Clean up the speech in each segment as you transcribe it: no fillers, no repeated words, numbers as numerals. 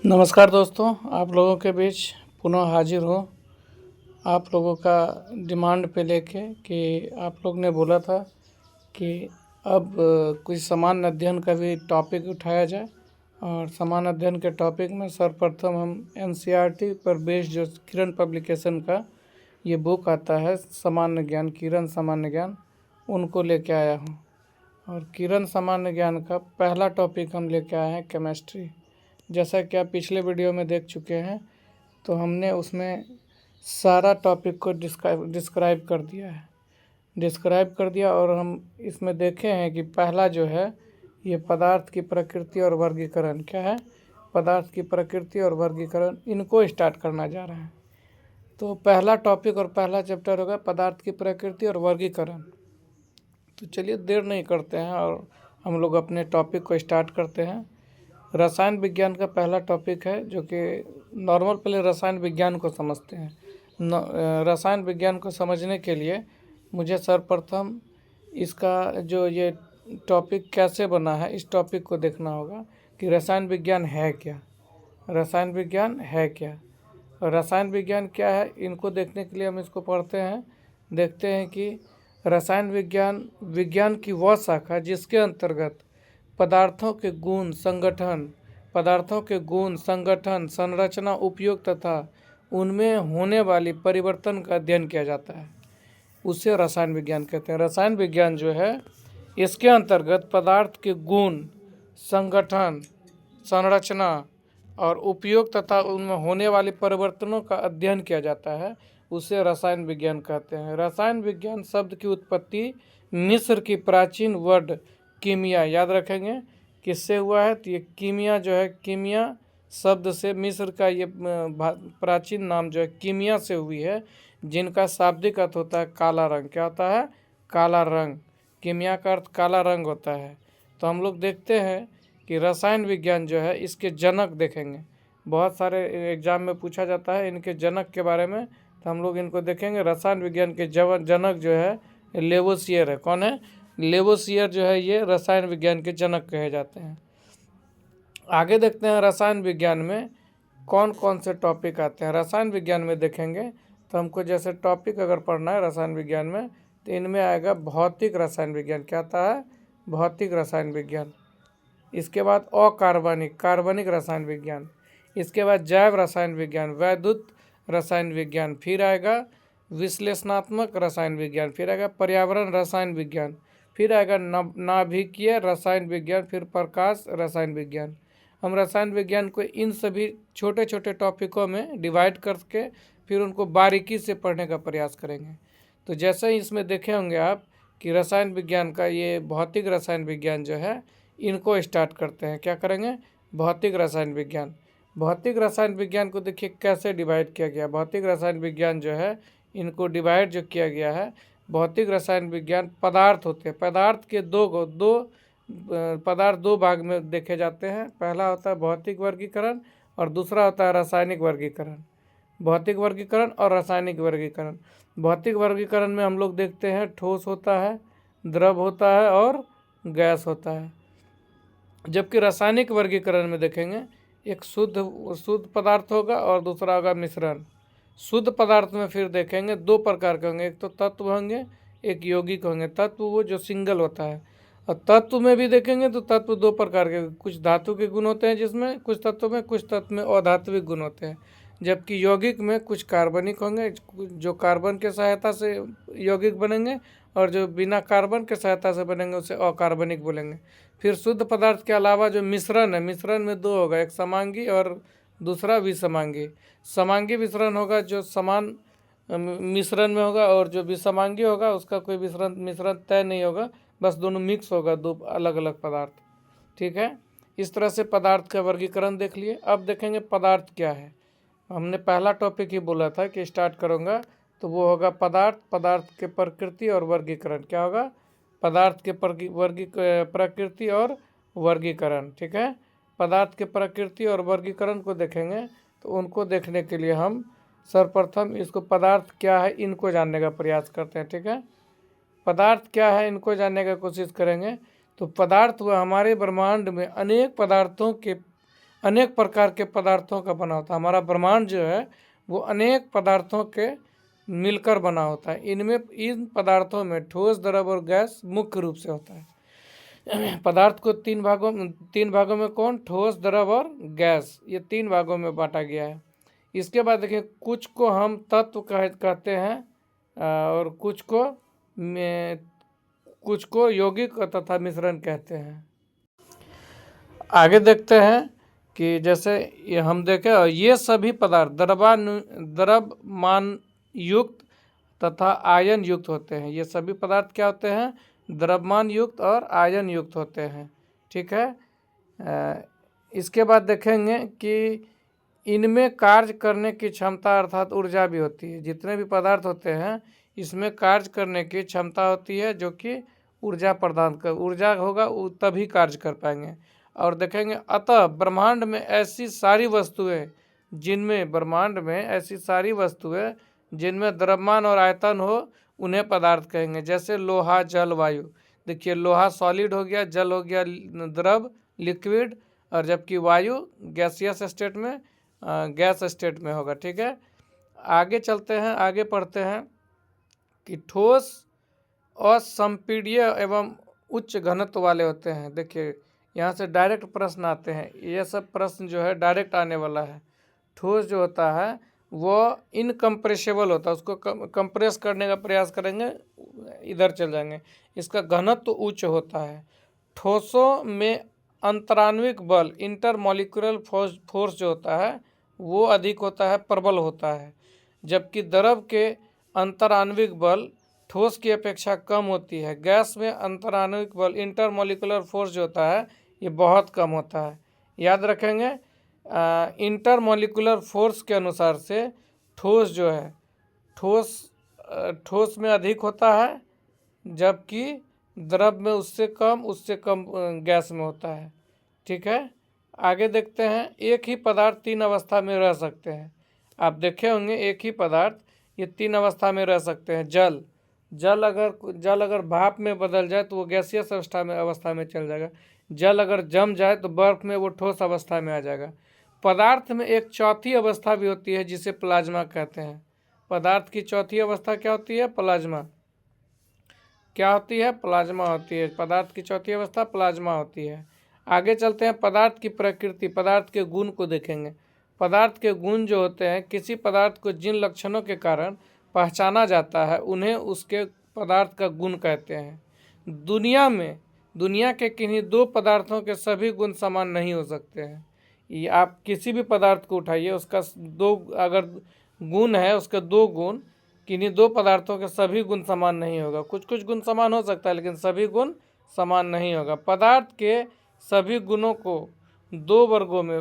नमस्कार दोस्तों, आप लोगों के बीच पुनः हाजिर हूँ आप लोगों का डिमांड पे लेके कि आप लोग ने बोला था कि अब कुछ सामान्य अध्ययन का भी टॉपिक उठाया जाए। और सामान्य अध्ययन के टॉपिक में सर्वप्रथम हम एनसीईआरटी पर बेस्ड जो किरण पब्लिकेशन का ये बुक आता है सामान्य ज्ञान, किरण सामान्य ज्ञान, उनको लेके आया हूँ। और किरण सामान्य ज्ञान का पहला टॉपिक हम लेके आए हैं केमिस्ट्री। जैसा कि आप पिछले वीडियो में देख चुके हैं, तो हमने उसमें सारा टॉपिक को डिस्क्राइब कर दिया और हम इसमें देखे हैं कि पहला जो है ये पदार्थ की प्रकृति और वर्गीकरण क्या है, पदार्थ की प्रकृति और वर्गीकरण, इनको स्टार्ट करना जा रहा है। तो पहला टॉपिक और पहला चैप्टर होगा पदार्थ की प्रकृति और वर्गीकरण। तो चलिए देर नहीं करते हैं और हम लोग अपने टॉपिक को स्टार्ट करते हैं। रसायन विज्ञान का पहला टॉपिक है जो कि नॉर्मल, पहले रसायन विज्ञान को समझते हैं। रसायन विज्ञान को समझने के लिए मुझे सर्वप्रथम इसका जो ये टॉपिक कैसे बना है इस टॉपिक को देखना होगा कि रसायन विज्ञान है क्या, रसायन विज्ञान है क्या, रसायन विज्ञान क्या है। इनको देखने के लिए हम इसको पढ़ते हैं, देखते हैं कि रसायन विज्ञान विज्ञान की वह शाखा जिसके अंतर्गत पदार्थों के गुण, संगठन, संरचना, उपयोग तथा उनमें होने वाली परिवर्तन का अध्ययन किया जाता है, उसे रसायन विज्ञान कहते हैं। रसायन विज्ञान जो है इसके अंतर्गत पदार्थ के गुण, संगठन, संरचना और उपयोग तथा उनमें होने वाले परिवर्तनों का अध्ययन किया जाता है, उसे रसायन विज्ञान कहते हैं। रसायन विज्ञान शब्द की उत्पत्ति मिस्र की प्राचीन वर्ड कीमिया, याद रखेंगे किससे हुआ है, तो ये कीमिया जो है, कीमिया शब्द से मिस्र का ये प्राचीन नाम जो है कीमिया से हुई है, जिनका शाब्दिक अर्थ होता है काला रंग। क्या होता है? काला रंग। कीमिया का अर्थ काला रंग होता है। तो हम लोग देखते हैं कि रसायन विज्ञान जो है इसके जनक देखेंगे, बहुत सारे एग्जाम में पूछा जाता है इनके जनक के बारे में, तो हम लोग इनको देखेंगे। रसायन विज्ञान के जनक जो है लेवोसियर है। कौन है? लेवोसियर जो है ये रसायन विज्ञान के जनक कहे जाते हैं। आगे देखते हैं रसायन विज्ञान में कौन कौन से टॉपिक आते हैं। रसायन विज्ञान में देखेंगे तो हमको जैसे टॉपिक अगर पढ़ना है रसायन विज्ञान में, तो इनमें आएगा भौतिक रसायन विज्ञान। क्या आता है? भौतिक रसायन विज्ञान। इसके बाद कार्बनिक रसायन विज्ञान। इसके बाद जैव रसायन विज्ञान, वैद्युत रसायन विज्ञान, फिर आएगा विश्लेषणात्मक रसायन विज्ञान, फिर आएगा पर्यावरण रसायन विज्ञान, फिर आएगा नाभिकीय रसायन विज्ञान, फिर प्रकाश रसायन विज्ञान। हम रसायन विज्ञान को इन सभी छोटे छोटे टॉपिकों में डिवाइड करके फिर उनको बारीकी से पढ़ने का प्रयास करेंगे। तो जैसे ही इसमें देखे होंगे आप कि रसायन विज्ञान का ये भौतिक रसायन विज्ञान जो है, इनको स्टार्ट करते हैं। क्या करेंगे? भौतिक रसायन विज्ञान। भौतिक रसायन विज्ञान को देखिए कैसे डिवाइड किया गया। भौतिक रसायन विज्ञान जो है इनको डिवाइड जो किया गया है, भौतिक रसायन विज्ञान पदार्थ होते हैं, पदार्थ के पदार्थ दो भाग में देखे जाते हैं। पहला होता है भौतिक वर्गीकरण और दूसरा होता है रासायनिक वर्गीकरण। भौतिक वर्गीकरण और रासायनिक वर्गीकरण। भौतिक वर्गीकरण में हम लोग देखते हैं ठोस होता है, द्रव होता है और गैस होता है। जबकि रासायनिक वर्गीकरण में देखेंगे एक शुद्ध पदार्थ होगा और दूसरा होगा मिश्रण। शुद्ध पदार्थ में फिर देखेंगे दो प्रकार के होंगे, एक तो तत्व होंगे, एक यौगिक होंगे। तत्व वो जो सिंगल होता है, और तत्व में भी देखेंगे तो तत्व दो प्रकार के, कुछ धातु के गुण होते हैं जिसमें कुछ तत्व में अधात्विक गुण होते हैं। जबकि यौगिक में कुछ कार्बनिक होंगे जो कार्बन के सहायता से यौगिक बनेंगे, और जो बिना कार्बन के सहायता से बनेंगे उसे अकार्बनिक बोलेंगे। फिर शुद्ध पदार्थ के अलावा जो मिश्रण है, मिश्रण में दो होगा, एक समांगी और दूसरा विसमांगी। समांगी मिश्रण होगा जो समान मिश्रण में होगा, और जो विसमांगी होगा उसका कोई मिश्रण तय नहीं होगा, बस दोनों मिक्स होगा, दो अलग अलग पदार्थ। ठीक है, इस तरह से पदार्थ का वर्गीकरण देख लिए। अब देखेंगे पदार्थ क्या है। हमने पहला टॉपिक ही बोला था कि स्टार्ट करूँगा, तो वो होगा पदार्थ के प्रकृति और वर्गीकरण। क्या होगा? पदार्थ के प्रकृति और वर्गीकरण। ठीक है, पदार्थ के प्रकृति और वर्गीकरण को देखेंगे, तो उनको देखने के लिए हम सर्वप्रथम इसको पदार्थ क्या है इनको जानने का प्रयास करते हैं। ठीक है, पदार्थ क्या है इनको जानने का कोशिश करेंगे। तो पदार्थ वह हमारे ब्रह्मांड में अनेक प्रकार के पदार्थों का बना होता है। हमारा ब्रह्मांड जो है वो अनेक पदार्थों के मिलकर बना होता है। इन पदार्थों में ठोस, द्रव और गैस मुख्य रूप से होता है। पदार्थ को तीन भागों में कौन? ठोस, द्रव और गैस, ये 3 भागों में बांटा गया है। इसके बाद देखिए, कुछ को हम तत्व कहते हैं और कुछ को यौगिक तथा मिश्रण कहते हैं। आगे देखते हैं कि जैसे ये हम देखें, ये सभी पदार्थ द्रव्यमान युक्त तथा आयन युक्त होते हैं। ये सभी पदार्थ क्या होते हैं? द्रव्यमान युक्त और आयन युक्त होते हैं। ठीक है। इसके बाद देखेंगे कि इनमें कार्य करने की क्षमता अर्थात ऊर्जा भी होती है। जितने भी पदार्थ होते हैं इसमें कार्य करने की क्षमता होती है, जो कि ऊर्जा होगा तभी कार्य कर पाएंगे। और देखेंगे, अतः ब्रह्मांड में ऐसी सारी वस्तुएं जिनमें द्रव्यमान और आयतन हो, उन्हें पदार्थ कहेंगे। जैसे लोहा, जल, वायु। देखिए, लोहा सॉलिड हो गया, जल हो गया द्रव, लिक्विड, और जबकि वायु गैसियस स्टेट में होगा। ठीक है। आगे चलते हैं, आगे पढ़ते हैं कि ठोस असंपीड्य एवं उच्च घनत्व वाले होते हैं। देखिए, यहाँ से डायरेक्ट प्रश्न आते हैं। ये सब प्रश्न जो है डायरेक्ट आने वाला है। ठोस जो होता है वो इनकम्प्रेसिबल होता है, उसको कंप्रेस करने का प्रयास करेंगे, इधर चल जाएंगे। इसका घनत्व उच्च होता है। ठोसों में अंतराण्विक बल, इंटरमॉलिक्यूलर फोर्स जो होता है वो अधिक होता है, प्रबल होता है। जबकि द्रव के अंतराण्विक बल ठोस की अपेक्षा कम होती है। गैस में अंतराण्विक बल, इंटरमॉलिक्यूलर फोर्स जो होता है ये बहुत कम होता है। याद रखेंगे, इंटरमॉलिक्यूलर फोर्स के अनुसार से ठोस जो है ठोस में अधिक होता है, जबकि द्रव में उससे कम गैस में होता है। ठीक है। आगे देखते हैं, एक ही पदार्थ 3 अवस्था में रह सकते हैं। आप देखे होंगे, एक ही पदार्थ ये 3 अवस्था में रह सकते हैं। जल अगर भाप में बदल जाए तो वो गैसियस अवस्था में चल जाएगा। जल अगर जम जाए तो बर्फ में वो ठोस अवस्था में आ जाएगा। पदार्थ में एक चौथी अवस्था भी होती है जिसे प्लाज्मा कहते हैं। पदार्थ की चौथी अवस्था क्या होती है? प्लाज्मा। क्या होती है? प्लाज्मा होती है। पदार्थ की चौथी अवस्था प्लाज्मा होती है। आगे चलते हैं, पदार्थ की प्रकृति, पदार्थ के गुण को देखेंगे। पदार्थ के गुण जो होते हैं, किसी पदार्थ को जिन लक्षणों के कारण पहचाना जाता है उन्हें उसके पदार्थ का गुण कहते हैं। दुनिया के किन्हीं 2 पदार्थों के सभी गुण समान नहीं हो सकते हैं। ये आप किसी भी पदार्थ को उठाइए, उसका अगर गुण है, उसके 2 गुण, किन्हीं 2 पदार्थों के सभी गुण समान नहीं होगा। कुछ गुण समान हो सकता है, लेकिन सभी गुण समान नहीं होगा। पदार्थ के सभी गुणों को 2 वर्गों में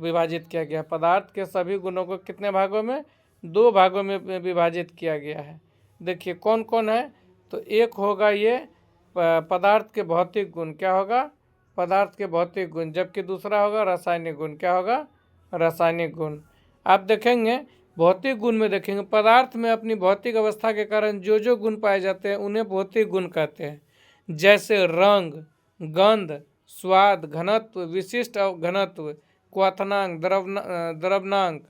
विभाजित किया गया है। पदार्थ के सभी गुणों को कितने भागों में? 2 भागों में विभाजित किया गया है। देखिए कौन कौन है? तो एक होगा ये पदार्थ के भौतिक गुण। क्या होगा? पदार्थ के भौतिक गुण। जबकि दूसरा होगा रासायनिक गुण। क्या होगा? रासायनिक गुण। आप देखेंगे, भौतिक गुण में देखेंगे, पदार्थ में अपनी भौतिक अवस्था के कारण जो गुण पाए जाते हैं उन्हें भौतिक गुण कहते हैं। जैसे रंग, गंध, स्वाद, घनत्व, विशिष्ट घनत्व, क्वथनांक, द्रवनांक,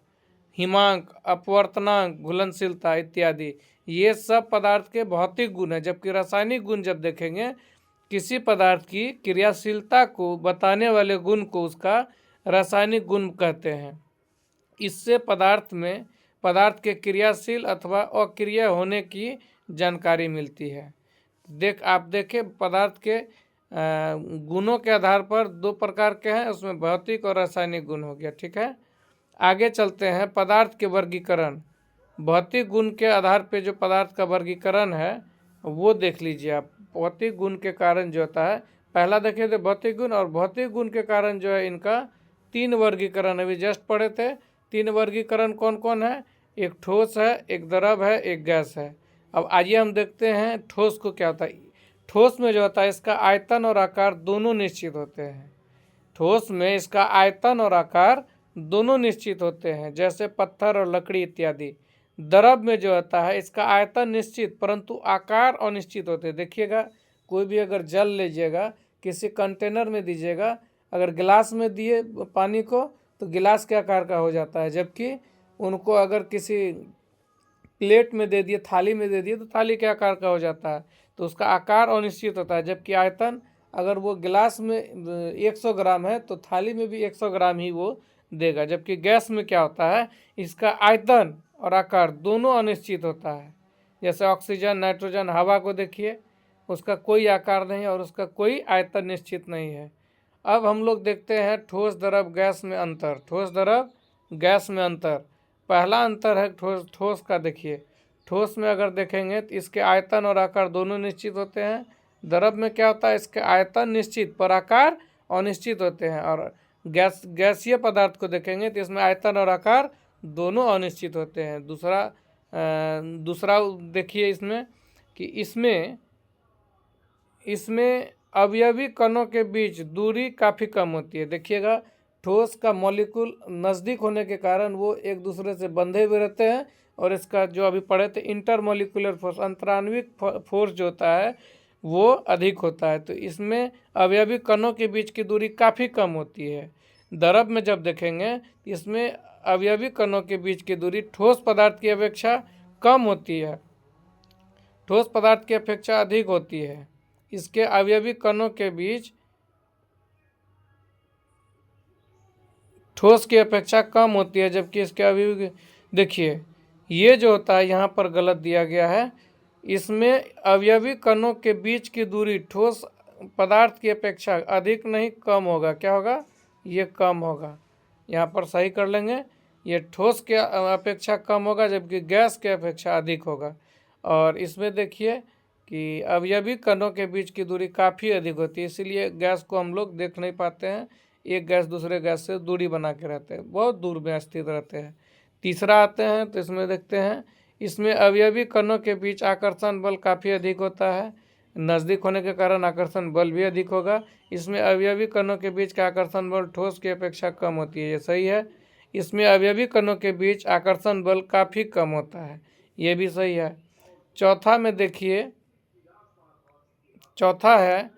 हिमांक, अपवर्तनांक, घुलनशीलता इत्यादि, ये सब पदार्थ के भौतिक गुण है। जबकि रासायनिक गुण जब देखेंगे, किसी पदार्थ की क्रियाशीलता को बताने वाले गुण को उसका रासायनिक गुण कहते हैं। इससे पदार्थ के क्रियाशील अथवा अक्रिय होने की जानकारी मिलती है। आप देखें, पदार्थ के गुणों के आधार पर 2 प्रकार के हैं, उसमें भौतिक और रासायनिक गुण हो गया। ठीक है। आगे चलते हैं, पदार्थ के वर्गीकरण। भौतिक गुण के आधार पर जो पदार्थ का वर्गीकरण है वो देख लीजिए आप। भौतिक गुण के कारण जो होता है, पहला देखे थे भौतिक गुण, और भौतिक गुण के कारण जो है इनका 3 वर्गीकरण अभी जस्ट पढ़े थे। 3 वर्गीकरण कौन कौन है? एक ठोस है, एक द्रव है, एक गैस है। अब आइए हम देखते हैं ठोस को क्या होता है। ठोस में जो होता है इसका आयतन और आकार दोनों निश्चित होते हैं। ठोस में इसका आयतन और आकार दोनों निश्चित होते हैं, जैसे पत्थर और लकड़ी इत्यादि। द्रव में जो होता है इसका आयतन निश्चित परंतु आकार अनिश्चित होते हैं। देखिएगा, कोई भी अगर जल लीजिएगा, किसी कंटेनर में दीजिएगा, अगर गिलास में दिए पानी को तो गिलास के आकार का हो जाता है, जबकि उनको अगर किसी प्लेट में दे दिए, थाली में दे दिए तो थाली के आकार का हो जाता है, तो उसका आकार अनिश्चित होता है। जबकि आयतन, अगर वो गिलास में 100 ग्राम है तो थाली में भी 100 ग्राम ही वो देगा। जबकि गैस में क्या होता है, इसका आयतन और आकार दोनों अनिश्चित होता है। जैसे ऑक्सीजन, नाइट्रोजन, हवा को देखिए, उसका कोई आकार नहीं और उसका कोई आयतन निश्चित नहीं है। अब हम लोग देखते हैं ठोस, द्रव, गैस में अंतर। ठोस, द्रव, गैस में अंतर। पहला अंतर है ठोस का। देखिए, ठोस में अगर देखेंगे तो इसके आयतन और आकार दोनों निश्चित होते हैं। द्रव में क्या होता है, इसके आयतन निश्चित पर आकार अनिश्चित होते हैं। और गैसीय पदार्थ को देखेंगे तो इसमें आयतन और आकार दोनों अनिश्चित होते हैं। दूसरा देखिए इसमें कि इसमें अवयवी कणों के बीच दूरी काफ़ी कम होती है। देखिएगा, ठोस का मॉलिक्यूल नज़दीक होने के कारण वो एक दूसरे से बंधे हुए रहते हैं, और इसका जो अभी पढ़े थे इंटरमॉलिक्यूलर फोर्स, अंतराण्विक फोर्स जो होता है वो अधिक होता है। तो इसमें अवयवी कणों के बीच की दूरी काफ़ी कम होती है। द्रव में जब देखेंगे इसमें अवयवी कणों के बीच की दूरी ठोस पदार्थ की अपेक्षा कम होती है, ठोस पदार्थ की अपेक्षा अधिक होती है। इसके अवयवी कणों के बीच ठोस की अपेक्षा कम होती है, जबकि इसके अवयवी, देखिए ये जो होता है यहाँ पर गलत दिया गया है। इसमें अवयवी कणों के बीच की दूरी ठोस पदार्थ की अपेक्षा अधिक नहीं कम होगा। क्या होगा, ये कम होगा। यहाँ पर सही कर लेंगे, ये ठोस के अपेक्षा कम होगा जबकि गैस के अपेक्षा अधिक होगा। और इसमें देखिए कि अवयवी कणों के बीच की दूरी काफ़ी अधिक होती है, इसीलिए गैस को हम लोग देख नहीं पाते हैं। एक गैस दूसरे गैस से दूरी बना के रहते हैं, बहुत दूर में स्थित रहते हैं। तीसरा आते हैं तो इसमें देखते हैं, इसमें अवयवी कणों के बीच आकर्षण बल काफ़ी अधिक होता है। नज़दीक होने के कारण आकर्षण बल भी अधिक होगा। इसमें अवयवी कणों के बीच का आकर्षण बल ठोस की अपेक्षा कम होती है, ये सही है। इसमें अवयवी कणों के बीच आकर्षण बल काफ़ी कम होता है, ये भी सही है। चौथा में देखिए, चौथा है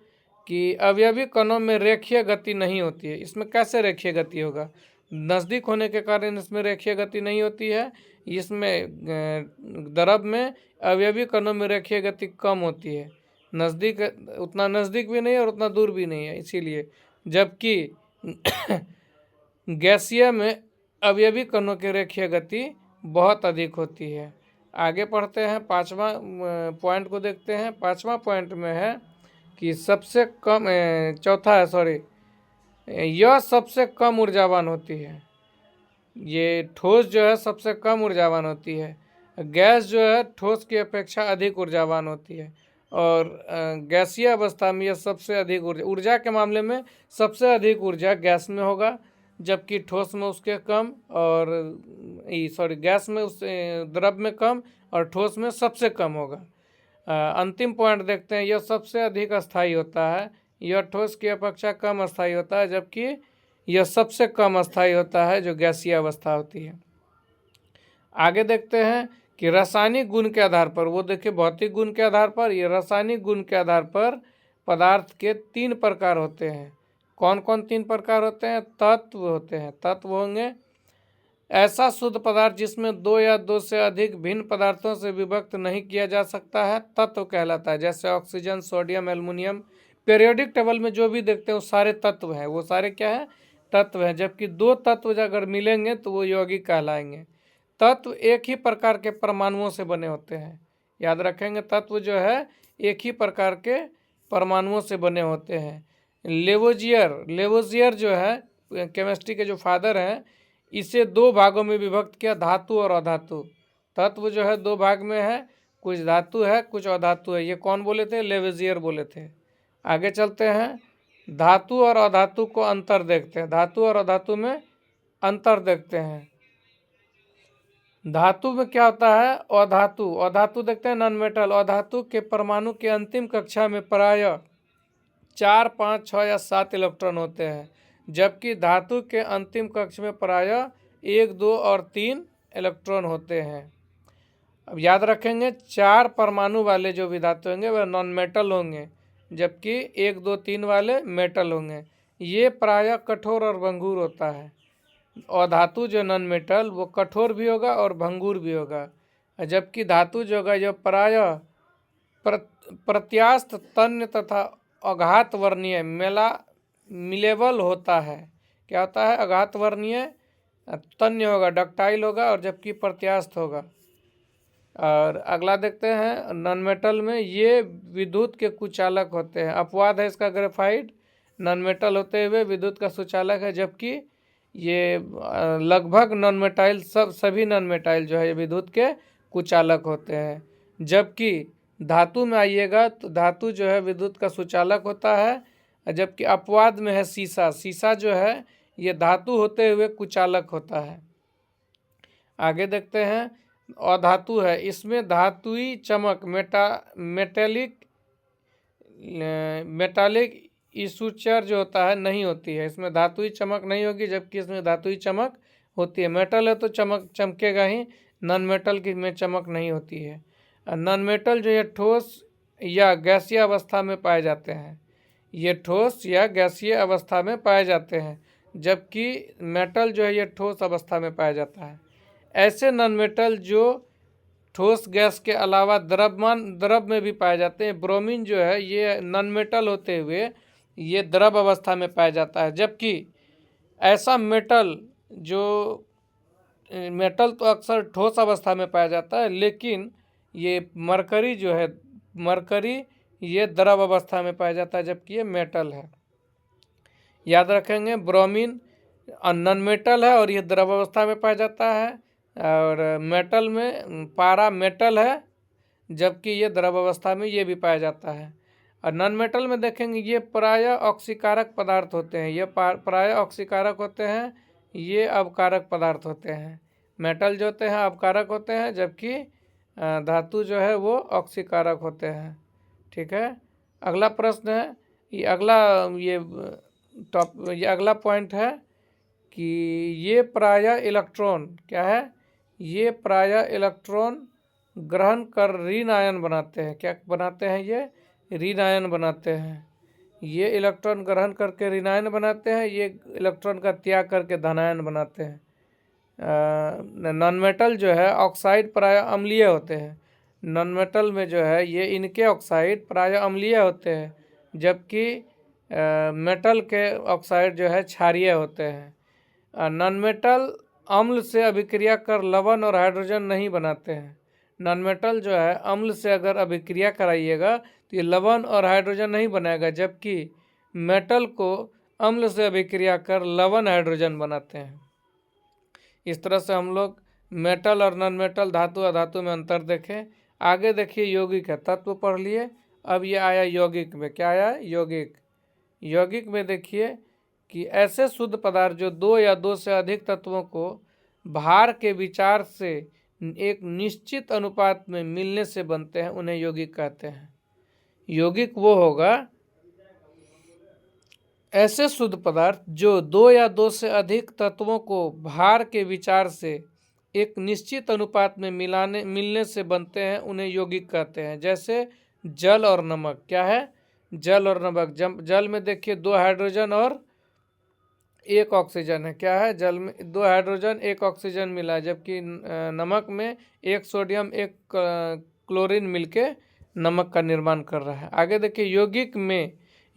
कि अवयवी कणों में रेखीय गति नहीं होती है। इसमें कैसे रेखीय गति होगा, नज़दीक होने के कारण इसमें रेखीय गति नहीं होती है। इसमें द्रव में अवयवी कणों में रेखीय गति कम होती है, नज़दीक, उतना नज़दीक भी नहीं है और उतना दूर भी नहीं है, इसीलिए। जबकि गैसीय में अवयवी कणों की रेखीय गति बहुत अधिक होती है। आगे पढ़ते हैं, पाँचवा पॉइंट को देखते हैं। पाँचवा पॉइंट में है कि सबसे कम, चौथा है सॉरी, यह सबसे कम ऊर्जावान होती है। ये ठोस जो है सबसे कम ऊर्जावान होती है, गैस जो है ठोस की अपेक्षा अधिक ऊर्जावान होती है। और गैसीय अवस्था में यह सबसे अधिक ऊर्जा के मामले में सबसे अधिक ऊर्जा गैस में होगा, जबकि ठोस में उसके कम, और गैस में उस द्रव में कम और ठोस में सबसे कम होगा। अंतिम पॉइंट देखते हैं, यह सबसे अधिक अस्थायी होता है। यह ठोस की अपेक्षा कम अस्थायी होता है, जबकि यह सबसे कम अस्थायी होता है जो गैसीय अवस्था होती है। आगे देखते हैं कि रासायनिक गुण के आधार पर, वो देखिए भौतिक गुण के आधार पर, ये रासायनिक गुण के आधार पर पदार्थ के 3 प्रकार होते हैं। कौन कौन 3 प्रकार होते हैं, तत्व होते हैं। तत्व होंगे ऐसा शुद्ध पदार्थ जिसमें 2 या 2 से अधिक भिन्न पदार्थों से विभक्त नहीं किया जा सकता है, तत्व कहलाता है। जैसे oxygen, sodium, aluminium, periodic table में जो भी देखते हैं वो सारे तत्व हैं, वो सारे क्या हैं, तत्व हैं। जबकि 2 तत्व अगर मिलेंगे तो वो यौगिक कहलाएंगे। तत्व एक ही प्रकार के परमाणुओं से बने होते हैं, याद रखेंगे, तत्व जो है एक ही प्रकार के परमाणुओं से बने होते हैं। लेवोजियर जो है केमिस्ट्री के जो फादर हैं, इसे 2 भागों में विभक्त किया, धातु और अधातु। तत्व जो है 2 भाग में है, कुछ धातु है कुछ अधातु है। ये कौन बोले थे, लेवोजियर बोले थे। आगे चलते हैं, धातु और अधातु को अंतर देखते हैं। धातु और अधातु में अंतर देखते हैं। धातु में क्या होता है, अधातु। अधातु देखते हैं, नॉन मेटल। अधातु के परमाणु के अंतिम कक्षा में प्रायः 4, 5, 6 या 7 इलेक्ट्रॉन होते हैं, जबकि धातु के अंतिम कक्ष में प्रायः 1, 2 और 3 इलेक्ट्रॉन होते हैं। अब याद रखेंगे, 4 परमाणु वाले जो भी धातु होंगे वह नॉन मेटल होंगे, जबकि 1, 2, 3 वाले मेटल होंगे। ये प्रायः कठोर और भंगुर होता है। अधातु जो नॉन मेटल वो कठोर भी होगा और भंगुर भी होगा, जबकि धातु जो होगा जो प्रायः प्रत्यास्थ तन्य तथा अघात वर्णीय मिलेबल होता है। क्या होता है? अघात वर्णीय तन्य होगा, डक्टाइल होगा, और जबकि प्रत्यास्थ होगा। और अगला देखते हैं, नॉन मेटल में ये विद्युत के कुचालक होते हैं। अपवाद है इसका ग्रेफाइट, नॉन मेटल होते हुए विद्युत का सुचालक है, जबकि ये लगभग नॉन मेटाइल सभी नॉन मेटाइल जो है ये विद्युत के कुचालक होते हैं। जबकि धातु में आइएगा तो धातु जो है विद्युत का सुचालक होता है, जबकि अपवाद में है सीसा। सीसा जो है ये धातु होते हुए कुचालक होता है। आगे देखते हैं, अधातु है, इसमें धातुई चमक मेटालिक ईसूचर जो होता है नहीं होती है। इसमें धातुई चमक नहीं होगी, जबकि इसमें धातुई चमक होती है। मेटल है तो चमकेगा ही, नॉन मेटल की में चमक नहीं होती है। नॉन मेटल जो है ठोस या गैसीय अवस्था में पाए जाते हैं। ये ठोस या गैसीय अवस्था में पाए जाते हैं, जबकि मेटल जो है ये ठोस अवस्था में पाया जाता है। ऐसे नॉन मेटल जो ठोस गैस के अलावा द्रव में भी पाए जाते हैं। ब्रोमीन जो है ये नॉन मेटल होते हुए ये द्रव अवस्था में पाया जाता है, जबकि ऐसा मेटल तो अक्सर ठोस अवस्था में पाया जाता है, लेकिन ये मरकरी जो है, मरकरी ये द्रव अवस्था में पाया जाता है, जबकि ये मेटल है। याद रखेंगे, ब्रोमीन नॉन मेटल है और ये द्रव अवस्था में पाया जाता है, और मेटल में पारा मेटल है, जबकि ये द्रव अवस्था में ये भी पाया जाता है। और नॉन मेटल में देखेंगे ये प्रायः ऑक्सीकारक पदार्थ होते हैं। ये प्रायः ऑक्सीकारक होते हैं, ये अवकारक पदार्थ होते हैं। मेटल जो होते हैं अवकारक होते हैं, जबकि धातु जो है वो ऑक्सीकारक होते हैं। ठीक है, अगला प्रश्न है, ये अगला पॉइंट है कि ये प्रायः इलेक्ट्रॉन क्या है? ये प्रायः इलेक्ट्रॉन ग्रहण कर ऋण आयन बनाते हैं। क्या बनाते हैं? ये ऋण आयन बनाते हैं। ये इलेक्ट्रॉन ग्रहण करके ऋण आयन बनाते हैं, ये इलेक्ट्रॉन का त्याग करके धनायन बनाते हैं। नॉन मेटल जो है ऑक्साइड प्रायः अम्लीय होते हैं। नॉन मेटल में जो है ये इनके ऑक्साइड प्रायः अम्लीय होते हैं, जबकि मेटल के ऑक्साइड जो है क्षारीय होते हैं। नॉन मेटल अम्ल से अभिक्रिया कर लवण और हाइड्रोजन नहीं बनाते हैं। नॉन मेटल जो है अम्ल से अगर अभिक्रिया कराइएगा तो ये लवण और हाइड्रोजन नहीं बनाएगा, जबकि मेटल को अम्ल से अभिक्रिया कर लवण हाइड्रोजन बनाते हैं। इस तरह से हम लोग मेटल और नॉन मेटल, धातु अधातु में अंतर देखें। आगे देखिए, यौगिक है, तत्व पढ़ लिए। अब ये आया यौगिक में। क्या आया? यौगिक में देखिए कि ऐसे शुद्ध पदार्थ जो दो या दो से अधिक तत्वों को भार के विचार से एक निश्चित अनुपात में मिलने से बनते हैं, उन्हें यौगिक कहते हैं। यौगिक वो होगा, ऐसे शुद्ध पदार्थ जो दो या दो से अधिक तत्वों को भार के विचार से एक निश्चित अनुपात में मिलने से बनते हैं, उन्हें यौगिक कहते हैं। जैसे जल और नमक। क्या है? जल और नमक। जल में देखिए 2 हाइड्रोजन और 1 ऑक्सीजन है। क्या है? जल में 2 हाइड्रोजन 1 ऑक्सीजन मिला है, जबकि नमक में 1 सोडियम 1 क्लोरीन मिलके नमक का निर्माण कर रहा है। आगे देखिए,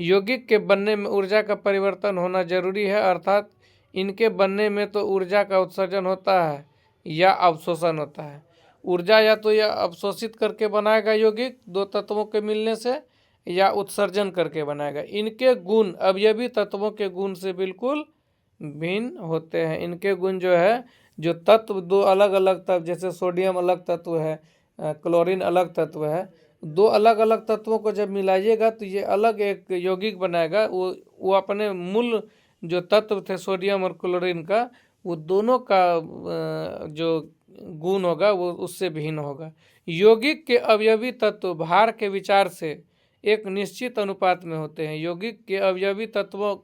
यौगिक के बनने में ऊर्जा का परिवर्तन होना जरूरी है, अर्थात इनके बनने में तो ऊर्जा का उत्सर्जन होता है या अवशोषण होता है। ऊर्जा या तो यह अवशोषित करके बनाएगा यौगिक 2 तत्वों के मिलने से, या उत्सर्जन करके बनाएगा। इनके गुण अवयवी तत्वों के गुण से बिल्कुल भिन्न होते हैं। इनके गुण जो है, जो तत्व 2 अलग अलग तत्व, जैसे सोडियम अलग तत्व है, क्लोरीन अलग तत्व है, 2 अलग अलग तत्वों को जब मिलाइएगा तो ये अलग एक यौगिक बनाएगा। वो अपने मूल जो तत्व थे सोडियम और क्लोरीन का, वो दोनों का जो गुण होगा वो उससे भिन्न होगा। यौगिक के अवयवी तत्व भार के विचार से एक निश्चित अनुपात में होते हैं। यौगिक के अवयवी तत्वों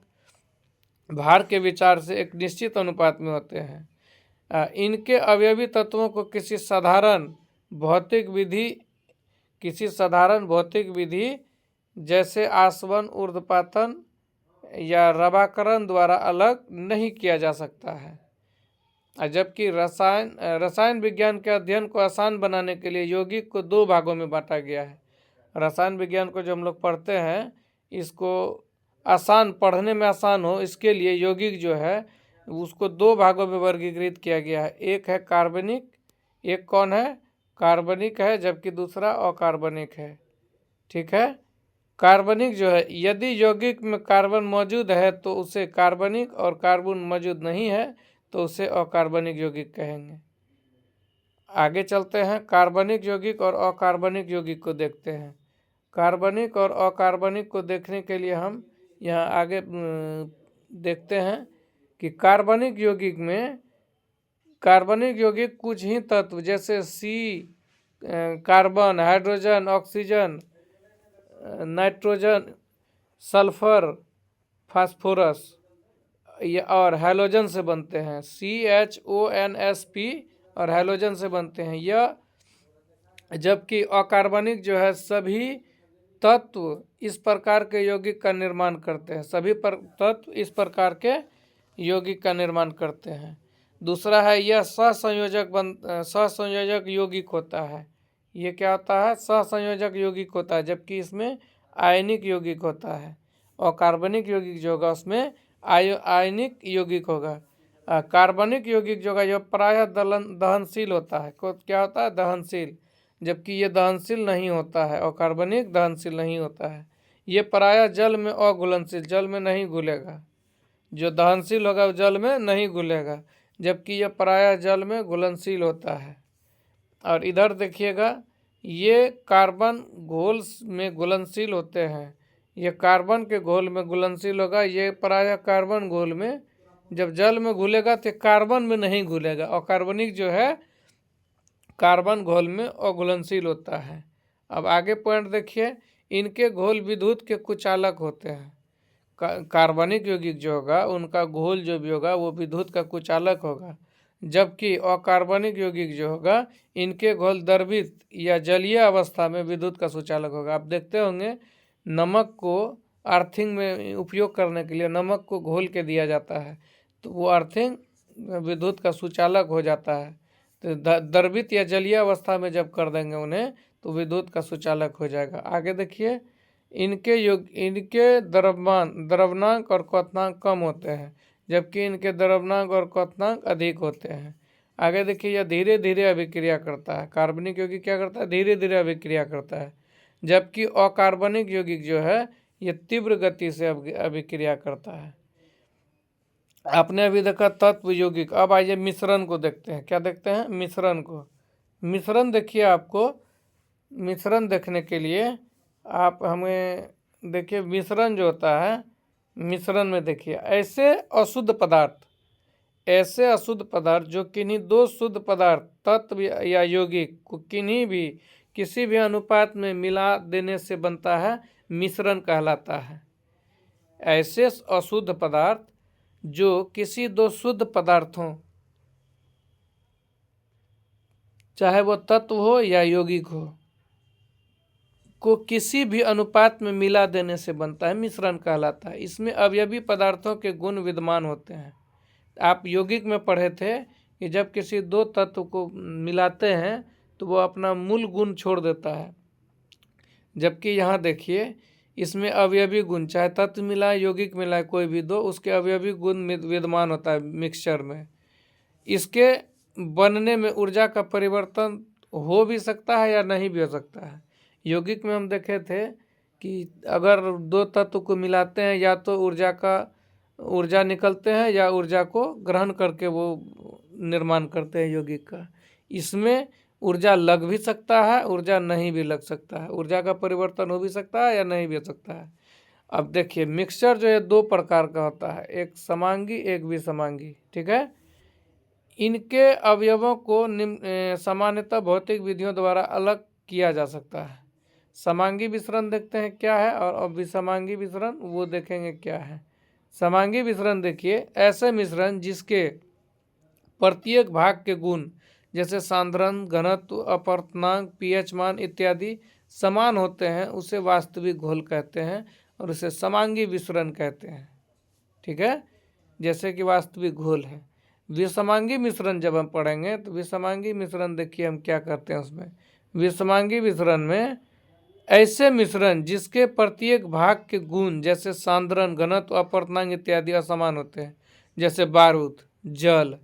भार के विचार से एक निश्चित अनुपात में होते हैं। इनके अवयवी तत्वों को किसी साधारण भौतिक विधि जैसे आसवन, ऊर्ध्वपातन या रवाकरण द्वारा अलग नहीं किया जा सकता है। जबकि रसायन विज्ञान के अध्ययन को आसान बनाने के लिए यौगिक को 2 भागों में बांटा गया है। रसायन विज्ञान को जो हम लोग पढ़ते हैं, इसको आसान, पढ़ने में आसान हो, इसके लिए यौगिक जो है उसको 2 भागों में वर्गीकृत किया गया है। एक है कार्बनिक, एक कौन है, कार्बनिक है, जबकि दूसरा अकार्बनिक है। ठीक है। कार्बनिक जो है, यदि यौगिक में कार्बन मौजूद है तो उसे कार्बनिक, और कार्बन मौजूद नहीं है तो उसे अकार्बनिक यौगिक कहेंगे। आगे चलते हैं, कार्बनिक यौगिक और अकार्बनिक यौगिक को देखते हैं। कार्बनिक और अकार्बनिक को देखने के लिए हम यहाँ आगे देखते हैं कि कार्बनिक यौगिक में, कार्बनिक यौगिक कुछ ही तत्व जैसे carbon, hydrogen, oxygen, nitrogen, sulphur, phosphorus और हैलोजन से बनते हैं। CHONSP और हैलोजन से बनते हैं यह। जबकि अकार्बनिक जो है सभी तत्व इस प्रकार के यौगिक का निर्माण करते हैं, सभी तत्व इस प्रकार के यौगिक का निर्माण करते हैं। दूसरा है यह सहसंयोजक यौगिक होता है। ये क्या होता है, सहसंयोजक यौगिक होता है, जबकि इसमें आयनिक यौगिक होता है। और कार्बनिक यौगिक जो होगा उसमें आयनिक यौगिक होगा। कार्बनिक यौगिक जो है यह प्रायः दहनशील होता है। क्या होता है, दहनशील, जबकि ये दहनशील नहीं होता है। और कार्बनिक दहनशील नहीं होता है, ये प्रायः जल में अघुलनशील, जल में नहीं घुलेगा। जो दहनशील होगा वो जल में नहीं घुलेगा, जबकि यह प्रायः जल में घुलनशील होता है। और इधर देखिएगा, ये कार्बन घोल में घुलनशील होते हैं, ये कार्बन के घोल में घुलनशील होगा। ये प्रायः कार्बन घोल में, जब जल में घुलेगा तो कार्बन में नहीं घुलेगा। और कार्बनिक जो है कार्बन घोल में अघुलनशील होता है। अब आगे पॉइंट देखिए, इनके घोल विद्युत के कुचालक होते हैं। कार्बनिक यौगिक जो होगा उनका घोल जो भी होगा वो विद्युत का कुचालक होगा, जबकि अकार्बनिक यौगिक जो होगा इनके घोल द्रवित या जलीय अवस्था में विद्युत का सुचालक होगा। आप देखते होंगे नमक को अर्थिंग में उपयोग करने के लिए नमक को घोल के दिया जाता है, तो वो अर्थिंग विद्युत का सुचालक हो जाता है। तो द्रवित या जलीय अवस्था में जब कर देंगे उन्हें तो विद्युत का सुचालक हो जाएगा। आगे देखिए, इनके द्रव्यमांक और क्वथनांक कम होते हैं, जबकि इनके द्रव्यमांक और क्वथनांक अधिक होते हैं। आगे देखिए, यह धीरे धीरे अभिक्रिया करता है। कार्बनिक यौगिक क्या करता है, धीरे धीरे अभिक्रिया करता है, जबकि अकार्बनिक यौगिक जो है ये तीव्र गति से अभिक्रिया करता है। आपने अभी देखा तत्व यौगिक। अब आइए मिश्रण को देखते हैं। क्या देखते हैं, मिश्रण को। मिश्रण देखिए, आपको मिश्रण देखने के लिए आप हमें देखिए, मिश्रण जो होता है, मिश्रण में देखिए ऐसे अशुद्ध पदार्थ जो किन्हीं 2 शुद्ध पदार्थ, तत्व या यौगिक को किसी भी अनुपात में मिला देने से बनता है, मिश्रण कहलाता है। ऐसे अशुद्ध पदार्थ जो किसी 2 शुद्ध पदार्थों, चाहे वो तत्व हो या यौगिक हो, को किसी भी अनुपात में मिला देने से बनता है, मिश्रण कहलाता है। इसमें अवयवी पदार्थों के गुण विद्यमान होते हैं। आप यौगिक में पढ़े थे कि जब किसी 2 तत्व को मिलाते हैं तो वो अपना मूल गुण छोड़ देता है, जबकि यहाँ देखिए इसमें अवयवी गुण, चाहे तत्व मिला है यौगिक मिला है, कोई भी 2, उसके अवयवी गुण विद्यमान होता है मिक्सचर में। इसके बनने में ऊर्जा का परिवर्तन हो भी सकता है या नहीं भी हो सकता है। यौगिक में हम देखे थे कि अगर 2 तत्व को मिलाते हैं या तो ऊर्जा निकलते हैं या ऊर्जा को ग्रहण करके वो निर्माण करते हैं यौगिक का। इसमें ऊर्जा लग भी सकता है, ऊर्जा नहीं भी लग सकता है, ऊर्जा का परिवर्तन हो भी सकता है या नहीं भी हो सकता है। अब देखिए, मिक्सचर जो है 2 प्रकार का होता है, एक समांगी, एक विसमांगी। ठीक है। इनके अवयवों को सामान्यतः भौतिक विधियों द्वारा अलग किया जा सकता है। समांगी मिश्रण देखते हैं क्या है, और अब विसमांगी मिश्रण वो देखेंगे क्या है। समांगी मिश्रण देखिए, ऐसे मिश्रण जिसके प्रत्येक भाग के गुण जैसे सांद्रण, घनत्व, अपवर्तनांक, pH मान इत्यादि समान होते हैं, उसे वास्तविक घोल कहते हैं और उसे समांगी मिश्रण कहते हैं। ठीक है, जैसे कि वास्तविक घोल है। विषमांगी मिश्रण जब हम पढ़ेंगे तो विषमांगी मिश्रण देखिए हम क्या करते हैं उसमें। विषमांगी मिश्रण में ऐसे मिश्रण जिसके प्रत्येक भाग के गुण जैसे सांद्रण, घनत्व, अपर्तनांक इत्यादि असमान होते हैं, जैसे बारूद, जल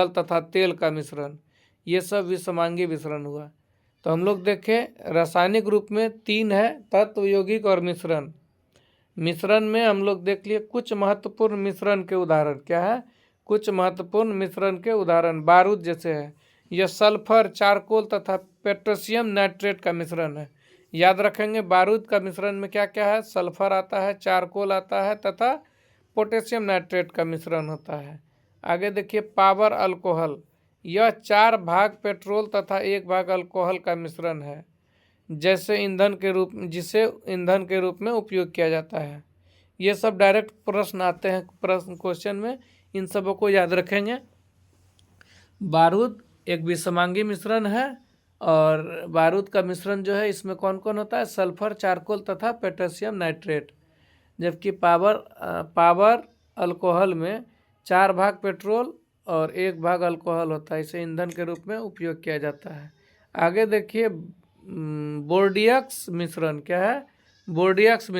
तथा तेल का मिश्रण, ये सब विषमांगी मिश्रण हुआ। तो हम लोग देखें रासायनिक रूप में 3 है, तत्व, यौगिक और मिश्रण। मिश्रण में हम लोग देख लिए कुछ महत्वपूर्ण मिश्रण के उदाहरण क्या है। कुछ महत्वपूर्ण मिश्रण के उदाहरण बारूद जैसे है, यह सल्फर, चारकोल तथा पोटेशियम नाइट्रेट का मिश्रण है। याद रखेंगे बारूद का मिश्रण में क्या क्या है, सल्फर आता है, चारकोल आता है तथा पोटेशियम नाइट्रेट का मिश्रण होता है। आगे देखिए पावर अल्कोहल, यह 4 भाग पेट्रोल तथा 1 भाग अल्कोहल का मिश्रण है, जिसे ईंधन के रूप में उपयोग किया जाता है। ये सब डायरेक्ट प्रश्न आते हैं क्वेश्चन में, इन सबों को याद रखेंगे। बारूद एक विषमांगी मिश्रण है और बारूद का मिश्रण जो है इसमें कौन कौन होता है, सल्फर, चारकोल तथा पोटेशियम नाइट्रेट। जबकि पावर अल्कोहल में 4 भाग पेट्रोल और 1 भाग अल्कोहल होता है, इसे ईंधन के रूप में उपयोग किया जाता है। आगे देखिए बोर्डियक्स मिश्रण क्या है, बोर्डियक्स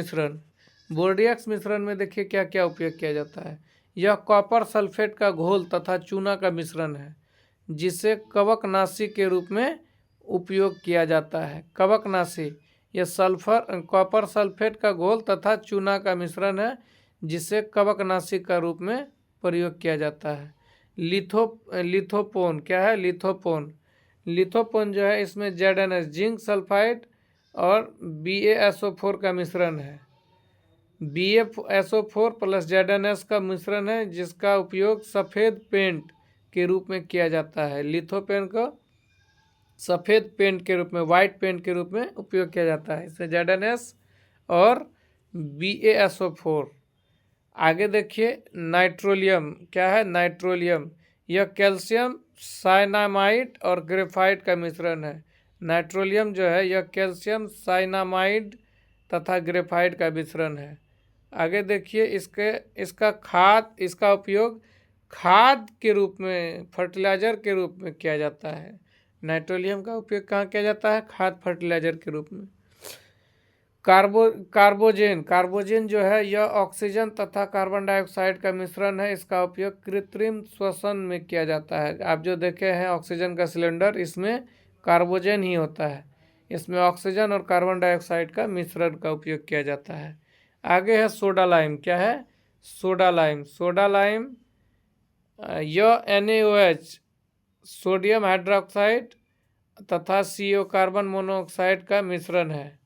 मिश्रण में देखिए क्या क्या उपयोग किया जाता है। यह कॉपर सल्फेट का घोल तथा चूना का मिश्रण है, जिसे कवकनाशी के रूप में उपयोग किया जाता है। कवकनाशी यह कॉपर सल्फेट का घोल तथा चूना का मिश्रण है, जिसे कवकनाशी का रूप में प्रयोग किया जाता है। लिथोपोन क्या है, लिथोपोन जो है इसमें ZnS जिंक सल्फाइड और BaSO4 का मिश्रण है। BaSO4 प्लस ZnS का मिश्रण है, जिसका उपयोग सफ़ेद पेंट के रूप में किया जाता है। लिथोपेन को सफ़ेद पेंट के रूप में, वाइट पेंट के रूप में उपयोग किया जाता है, इससे ZnS और BaSO4। आगे देखिए नाइट्रोलियम क्या है, यह कैल्शियम साइनामाइड और ग्रेफाइट का मिश्रण है। नाइट्रोलियम जो है यह कैल्शियम साइनामाइड तथा ग्रेफाइट का मिश्रण है। आगे देखिए इसका उपयोग खाद के रूप में, फर्टिलाइजर के रूप में किया जाता है। नाइट्रोलियम का उपयोग कहाँ किया जाता है, खाद फर्टिलाइजर के रूप में। कार्बोजेन जो है यह ऑक्सीजन तथा कार्बन डाइऑक्साइड का मिश्रण है, इसका उपयोग कृत्रिम श्वसन में किया जाता है। आप जो देखे हैं ऑक्सीजन का सिलेंडर, इसमें कार्बोजेन ही होता है, इसमें ऑक्सीजन और कार्बन डाइऑक्साइड का मिश्रण का उपयोग किया जाता है। आगे है सोडा लाइम क्या है, सोडा लाइम यह NaOH सोडियम हाइड्रोक्साइड तथा CO कार्बन मोनोऑक्साइड का मिश्रण है।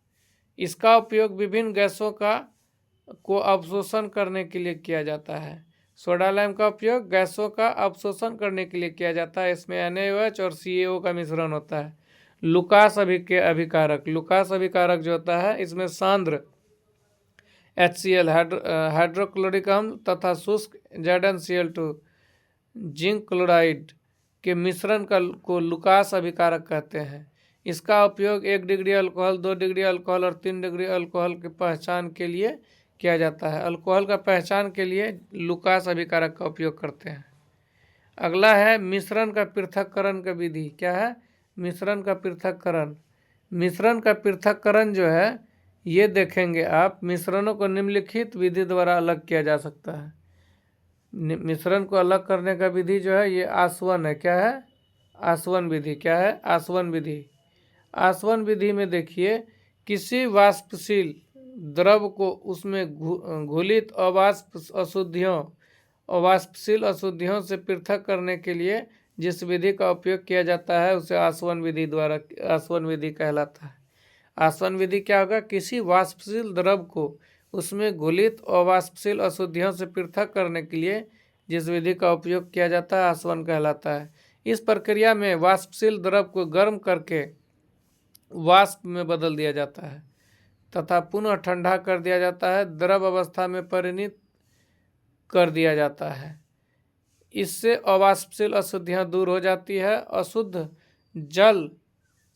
इसका उपयोग विभिन्न गैसों को अवशोषण करने के लिए किया जाता है। सोडा लाइम का उपयोग गैसों का अवशोषण करने के लिए किया जाता है, इसमें NaOH और CaO का मिश्रण होता है। लुकास अभिकारक जो होता है, इसमें सांद्र HCl हाइड्रोक्लोरिक अम्ल तथा शुष्क ZnCl2 जिंक क्लोराइड के मिश्रण को लुकास अभिकारक कहते हैं। इसका उपयोग 1 डिग्री अल्कोहल, 2 डिग्री अल्कोहल और 3 डिग्री अल्कोहल की पहचान के लिए किया जाता है। अल्कोहल का पहचान के लिए लुकास अभिकारक का उपयोग करते हैं। अगला है मिश्रण का पृथक्करण का विधि क्या है, मिश्रण का पृथक्करण जो है ये देखेंगे आप, मिश्रणों को निम्नलिखित विधि द्वारा अलग किया जा सकता है। मिश्रण को अलग करने का विधि जो है ये आसवन है क्या है, आसवन विधि। आसवन विधि में देखिए किसी वाष्पशील द्रव को उसमें घुलित अवाष्पशील अशुद्धियों से पृथक करने के लिए जिस विधि का उपयोग किया जाता है उसे आसवन विधि कहलाता है। आसवन विधि क्या होगा, किसी वाष्पशील द्रव को उसमें घुलित अवाष्पशील अशुद्धियों से पृथक करने के लिए जिस विधि का उपयोग किया जाता है आसवन कहलाता है। इस प्रक्रिया में वाष्पशील द्रव को गर्म करके वाष्प में बदल दिया जाता है तथा पुनः ठंडा कर दिया जाता है, द्रव अवस्था में परिणत कर दिया जाता है। इससे अवाष्पशील अशुद्धियाँ दूर हो जाती है। अशुद्ध जल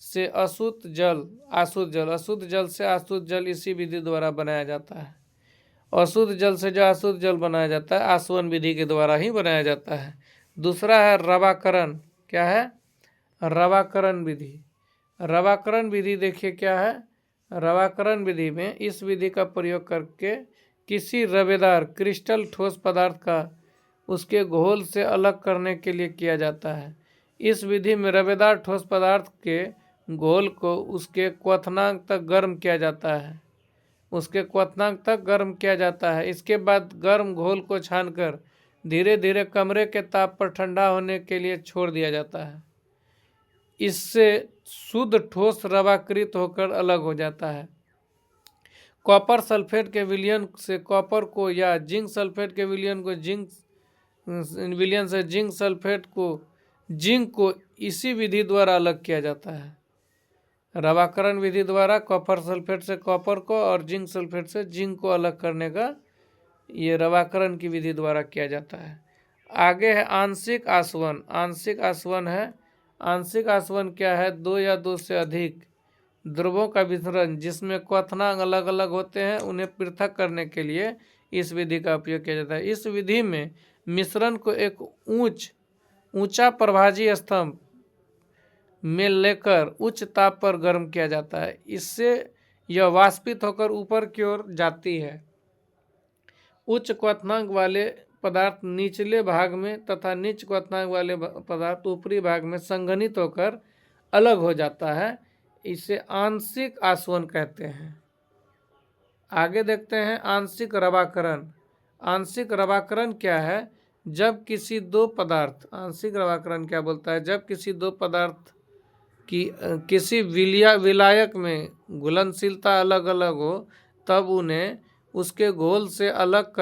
से अशुद्ध जल, अशुद्ध जल से अशुद्ध जल इसी विधि द्वारा बनाया जाता है। अशुद्ध जल से जो अशुद्ध जल बनाया जाता है आसवन विधि के द्वारा ही बनाया जाता है। दूसरा है रवाकरण। क्या है? रवाकरण विधि। रवाकरण विधि देखिए क्या है। रवाकरण विधि में इस विधि का प्रयोग करके किसी रवेदार क्रिस्टल ठोस पदार्थ का उसके घोल से अलग करने के लिए किया जाता है। इस विधि में रवेदार ठोस पदार्थ के घोल को उसके क्वथनांक तक गर्म किया जाता है। इसके बाद गर्म घोल को छानकर धीरे धीरे कमरे के ताप पर ठंडा होने के लिए छोड़ दिया जाता है। इससे शुद्ध ठोस रवाकृत होकर अलग हो जाता है। कॉपर सल्फेट के विलयन से कॉपर को या जिंक सल्फेट के विलयन से जिंक सल्फेट को जिंक को इसी विधि द्वारा अलग किया जाता है। रवाकरण विधि द्वारा कॉपर सल्फेट से कॉपर को और जिंक सल्फेट से जिंक को अलग करने का ये रवाकरण की विधि द्वारा किया जाता है। आगे है आंशिक आसवन। आंशिक आसवन है। आंशिक आसवन क्या है? दो या दो से अधिक द्रवों का मिश्रण जिसमें क्वथनांक अलग अलग होते हैं उन्हें पृथक करने के लिए इस विधि का उपयोग किया जाता है। इस विधि में मिश्रण को एक ऊंचा प्रभाजी स्तंभ में लेकर उच्च ताप पर गर्म किया जाता है। इससे यह वाष्पित होकर ऊपर की ओर जाती है। उच्च क्वथनांक वाले पदार्थ निचले भाग में तथा निच्च क्वथनांक वाले पदार्थ ऊपरी भाग में संघनित होकर अलग हो जाता है। इसे आंशिक आसवन कहते हैं। आगे देखते हैं आंशिक रवाकरण। आंशिक रवाकरण क्या है? जब किसी दो पदार्थ आंशिक रवाकरण क्या बोलता है? जब किसी दो पदार्थ की किसी विलायक में घुलनशीलता अलग अलग हो तब उन्हें उसके घोल से अलग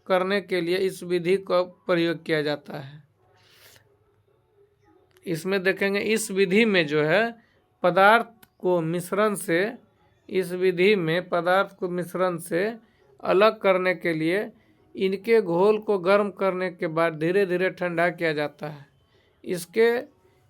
करने के लिए इस विधि का प्रयोग किया जाता है। इसमें देखेंगे इस विधि में जो है पदार्थ को मिश्रण से अलग करने के लिए इनके घोल को गर्म करने के बाद धीरे धीरे ठंडा किया जाता है।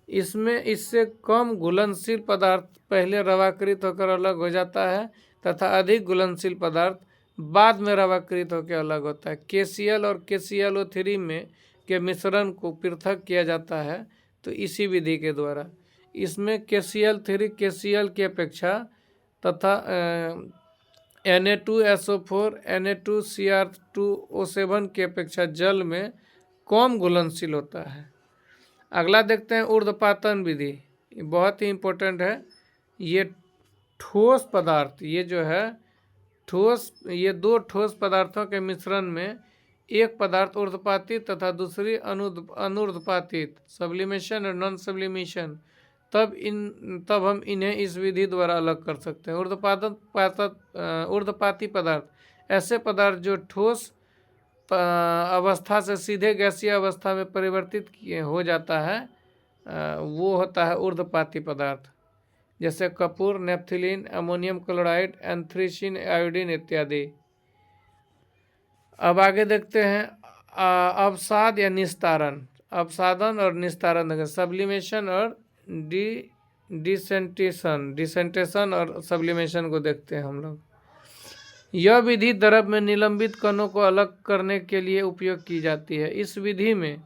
इससे कम घुलनशील पदार्थ पहले रवाकृत होकर अलग हो जाता है तथा अधिक घुलनशील पदार्थ बाद में रवाकृत होकर अलग होता है। KCl और KClO3 में के मिश्रण को पृथक किया जाता है तो इसी विधि के द्वारा। इसमें KCl3 KCl की अपेक्षा तथा Na2SO4 Na2Cr2O7 की अपेक्षा जल में कम घुलनशील होता है। अगला देखते हैं ऊर्ध्वपातन विधि। ये बहुत ही इम्पोर्टेंट है। ये ठोस पदार्थ ये दो ठोस पदार्थों के मिश्रण में एक पदार्थ ऊर्ध्वपातित तथा दूसरी अनुर्ध्वपातित सब्लिमेशन और नॉन सब्लिमेशन तब हम इन्हें इस विधि द्वारा अलग कर सकते हैं। ऊर्ध्वपाती पदार्थ ऐसे पदार्थ जो ठोस अवस्था से सीधे गैसीय अवस्था में परिवर्तित हो जाता है वो होता है ऊर्ध्वपाती पदार्थ, जैसे कपूर, नेफ्थिलीन, अमोनियम क्लोराइड, एंथ्रीसिन, आयोडीन इत्यादि। अब आगे देखते हैं अवसाद या निस्तारण। अवसादन और निस्तारण, सब्लिमेशन और डिसेंटेशन और सब्लिमेशन को देखते हैं हम लोग। यह विधि द्रव में निलंबित कणों को अलग करने के लिए उपयोग की जाती है। इस विधि में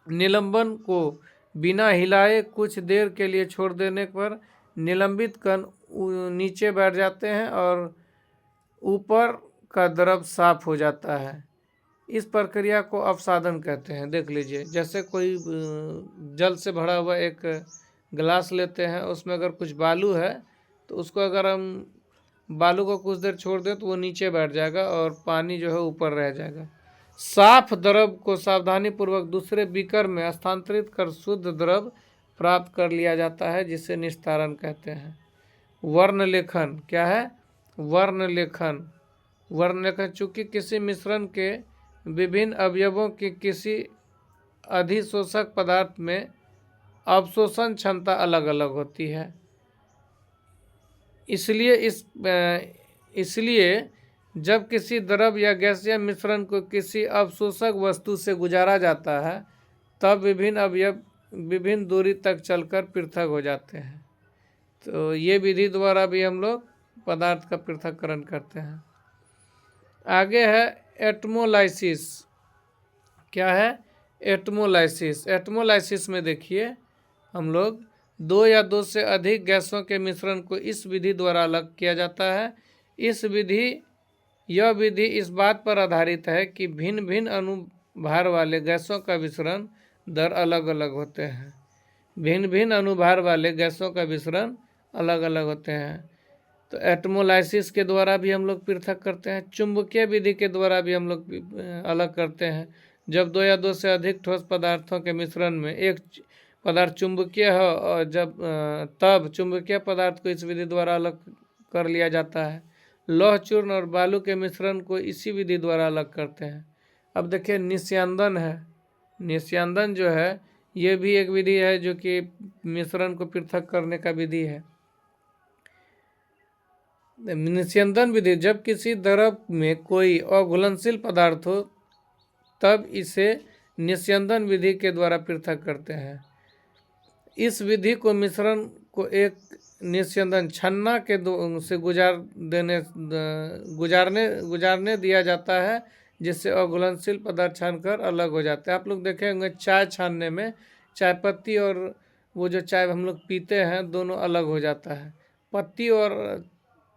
निलंबन को बिना हिलाए कुछ देर के लिए छोड़ देने पर निलंबित कण नीचे बैठ जाते हैं और ऊपर का द्रव साफ हो जाता है। इस प्रक्रिया को अवसादन कहते हैं। देख लीजिए, जैसे कोई जल से भरा हुआ एक गिलास लेते हैं, उसमें अगर कुछ बालू है तो उसको अगर हम बालू को कुछ देर छोड़ दें तो वो नीचे बैठ जाएगा और पानी जो है ऊपर रह जाएगा। साफ द्रव को सावधानी पूर्वक दूसरे बीकर में स्थानांतरित कर शुद्ध द्रव प्राप्त कर लिया जाता है, जिसे निस्तारण कहते हैं। वर्णलेखन क्या है? वर्णलेखन चूंकि किसी मिश्रण के विभिन्न अवयवों की किसी अधिशोषक पदार्थ में अवशोषण क्षमता अलग अलग होती है, इसलिए जब किसी द्रव या गैसीय मिश्रण को किसी अवशोषक वस्तु से गुजारा जाता है तब विभिन्न अवयव विभिन्न दूरी तक चलकर पृथक हो जाते हैं। तो ये विधि द्वारा भी हम लोग पदार्थ का पृथक्करण करते हैं। आगे है एटमोलाइसिस। क्या है? एटमोलाइसिस। एटमोलाइसिस में देखिए हम लोग दो या दो से अधिक गैसों के मिश्रण को इस विधि द्वारा अलग किया जाता है। यह विधि इस बात पर आधारित है कि भिन्न भिन्न अनुभार वाले गैसों का विसरण दर अलग अलग होते हैं। भिन्न भिन्न अनुभार वाले गैसों का विसरण अलग अलग होते हैं। तो एटमोलाइसिस के द्वारा भी हम लोग पृथक करते हैं। चुंबकीय विधि के द्वारा भी हम लोग अलग करते हैं। जब दो या दो से अधिक ठोस पदार्थों के मिश्रण में एक पदार्थ चुंबकीय हो और तब चुंबकीय पदार्थ को इस विधि द्वारा अलग कर लिया जाता है। लौह चूर्ण और बालू के मिश्रण को इसी विधि द्वारा अलग करते हैं। अब देखिए निस्यंदन है। निस्यंदन जो है ये भी एक विधि है जो कि मिश्रण को पृथक करने का विधि है। निस्यंदन विधि, जब किसी द्रव में कोई अघुलनशील पदार्थ हो तब इसे निस्यंदन विधि के द्वारा पृथक करते हैं। इस विधि को मिश्रण को एक निस्यंदन छन्ना के से गुजारने दिया जाता है, जिससे अघुलनशील पदार्थ छानकर अलग हो जाते हैं। आप लोग देखे होंगे चाय छानने में चाय पत्ती और वो जो चाय हम लोग पीते हैं दोनों अलग हो जाता है। पत्ती और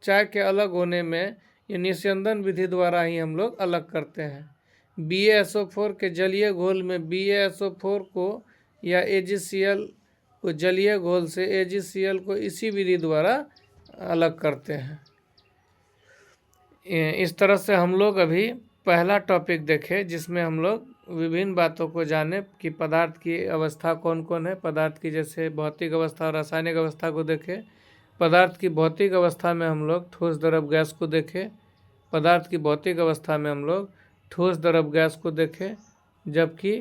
चाय के अलग होने में ये निस्यंदन विधि द्वारा ही हम लोग अलग करते हैं। BaSO4 के जलीय घोल में BaSO4 को या AgCl को जलीय घोल से AgCl को इसी विधि द्वारा अलग करते हैं। इस तरह से हम लोग अभी पहला टॉपिक देखे जिसमें हम लोग विभिन्न बातों को जाने कि पदार्थ की अवस्था कौन कौन है। पदार्थ की जैसे भौतिक अवस्था और रासायनिक अवस्था को देखे। पदार्थ की भौतिक अवस्था में हम लोग ठोस द्रव गैस को देखे। पदार्थ की भौतिक अवस्था में हम लोग ठोस द्रव गैस को देखे, जबकि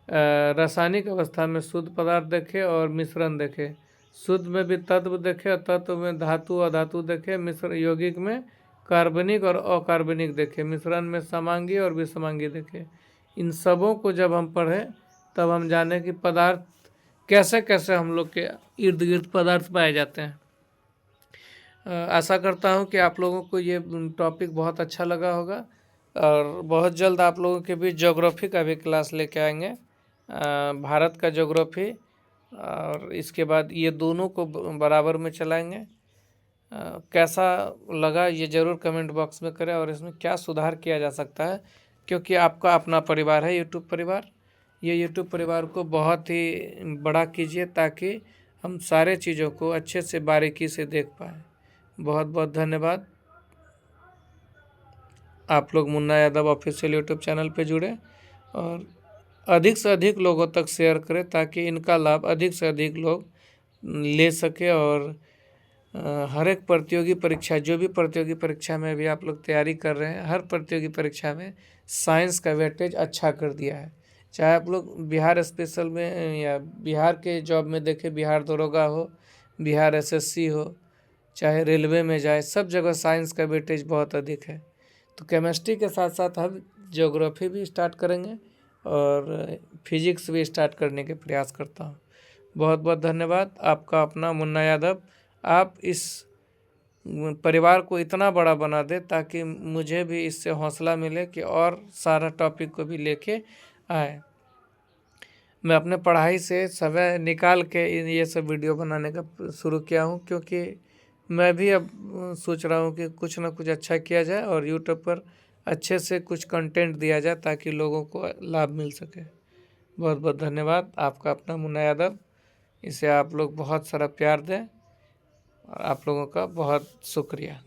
रासायनिक अवस्था में शुद्ध पदार्थ देखे और मिश्रण देखे। शुद्ध में भी तत्व देखे और तत्व में धातु अधातु देखे। मिश्र यौगिक में कार्बनिक और अकार्बनिक देखे। मिश्रण में समांगी और विसमांगी देखे। इन सबों को जब हम पढ़ें तब हम जाने कि पदार्थ कैसे कैसे हम लोग के इर्द गिर्द पदार्थ पाए जाते हैं। आशा करता हूँ कि आप लोगों को ये टॉपिक बहुत अच्छा लगा होगा और बहुत जल्द आप लोगों के बीच ज्योग्राफी का भी क्लास लेके आएंगे, भारत का ज्योग्राफी, और इसके बाद ये दोनों को बराबर में चलाएंगे। कैसा लगा ये ज़रूर कमेंट बॉक्स में करें और इसमें क्या सुधार किया जा सकता है, क्योंकि आपका अपना परिवार है यूट्यूब परिवार। ये यूट्यूब परिवार को बहुत ही बड़ा कीजिए ताकि हम सारे चीज़ों को अच्छे से बारीकी से देख पाएँ। बहुत बहुत धन्यवाद। आप लोग Munna Yadav official YouTube channel पे जुड़े और अधिक से अधिक लोगों तक शेयर करें ताकि इनका लाभ अधिक से अधिक लोग ले सके। और हर एक प्रतियोगी परीक्षा, जो भी प्रतियोगी परीक्षा में भी आप लोग तैयारी कर रहे हैं, हर प्रतियोगी परीक्षा में साइंस का वेटेज अच्छा कर दिया है। चाहे आप लोग बिहार स्पेशल में या बिहार के जॉब में देखें, बिहार दरोगा हो, बिहार SSC हो, चाहे रेलवे में जाए, सब जगह साइंस का वेटेज बहुत अधिक है। तो केमिस्ट्री के साथ साथ हम ज्योग्राफी भी स्टार्ट करेंगे और फिजिक्स भी स्टार्ट करने के प्रयास करता हूँ। बहुत बहुत धन्यवाद। आपका अपना मुन्ना यादव। आप इस परिवार को इतना बड़ा बना दे ताकि मुझे भी इससे हौसला मिले कि और सारा टॉपिक को भी लेके आए। मैं अपने पढ़ाई से समय निकाल के ये सब वीडियो बनाने का शुरू किया हूँ, क्योंकि मैं भी अब सोच रहा हूँ कि कुछ ना कुछ अच्छा किया जाए और यूट्यूब पर अच्छे से कुछ कंटेंट दिया जाए ताकि लोगों को लाभ मिल सके। बहुत बहुत धन्यवाद। आपका अपना मुन्ना यादव। इसे आप लोग बहुत सारा प्यार दें और आप लोगों का बहुत शुक्रिया।